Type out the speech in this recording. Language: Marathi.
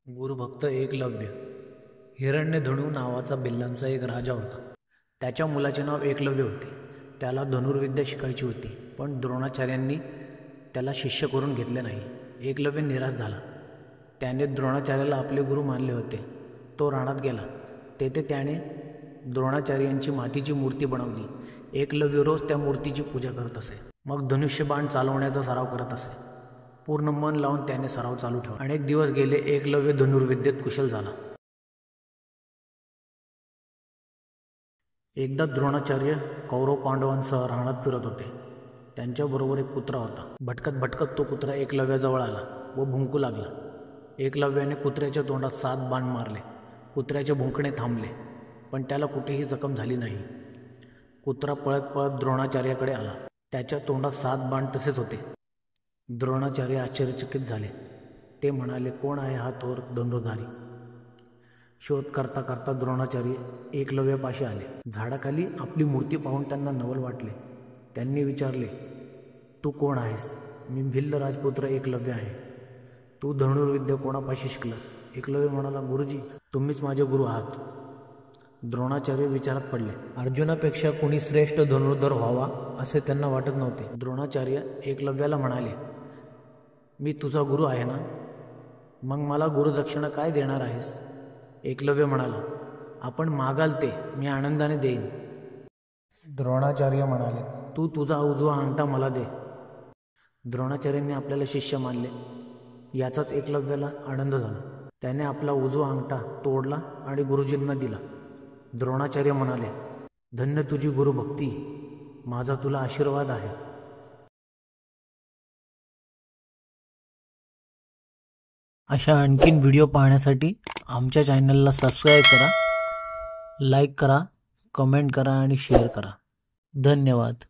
गुरुभक्त एकलव्य हिरण्यधनू नावाचा भिल्लांचा एक राजा होता। त्याच्या मुलाचे नाव एकलव्य होते। त्याला धनुर्विद्या शिकायची होती, पण द्रोणाचार्यांनी त्याला शिष्य करून घेतले नाही। एकलव्य निराश झाला। त्याने द्रोणाचार्याला आपले गुरु मानले होते। तो रानात गेला। तेथे त्याने द्रोणाचार्यांची मातीची मूर्ती बनवली। एकलव्य रोज त्या मूर्तीची पूजा करत असे, मग धनुष्यबाण चालवण्याचा सराव करत असे। पूर्ण मन लावून त्याने सराव चालू ठेवला। अनेक दिवस गेले। एकलव्य धनुर्विद्येत कुशल झाला। एकदा द्रोणाचार्य कौरव पांडवांसह रानात फिरत होते। त्यांच्याबरोबर एक कुत्रा होता। भटकत भटकत तो कुत्रा एकलव्याजवळ आला व भुंकू लागला। एकलव्याने कुत्र्याच्या तोंडात 7 बाण मारले। कुत्र्याचे भुंकणे थांबले, पण त्याला कुठेही जखम झाली नाही। कुत्रा पळत पळत द्रोणाचार्याकडे आला। त्याच्या तोंडात 7 बाण तसेच होते। द्रोणाचार्य आश्चर्यचकित झाले। ते म्हणाले, कोण आहे हा थोर धनुर्धारी? शोध करता करता द्रोणाचार्य एकलव्यापाशी आले। झाडाखाली आपली मूर्ती पाहून त्यांना नवल वाटले। त्यांनी विचारले, तू कोण आहेस? मी भिल्ल राजपुत्र एकलव्य आहे। तू धनुर्विद्या कोणापाशी शिकलास? एकलव्य म्हणाला, गुरुजी, तुम्हीच माझे गुरु आहात। द्रोणाचार्य विचारात पडले। अर्जुनापेक्षा कोणी श्रेष्ठ धनुर्धर व्हावा असे त्यांना वाटत नव्हते। द्रोणाचार्य एकलव्याला म्हणाले, मी तुझा गुरु आहे ना, मग मला गुरुदक्षिणा काय देणार आहेस? एकलव्य म्हणाला, आपण मागाल ते मी आनंदाने देईन। द्रोणाचार्य म्हणाले, तू तुझा उजवा अंगठा मला दे। द्रोणाचार्यांनी आपल्याला शिष्य मानले याचाच एकलव्याला आनंद झाला। त्याने आपला उजवा अंगठा तोडला आणि गुरुजींना दिला। द्रोणाचार्य म्हणाले, धन्य तुझी गुरुभक्ती, माझा तुला आशीर्वाद आहे। अशा आणखीन व्हिडिओ पाहण्यासाठी आमच्या चॅनलला सबस्क्राईब करा, लाईक करा, कमेंट करा आणि शेअर करा। धन्यवाद।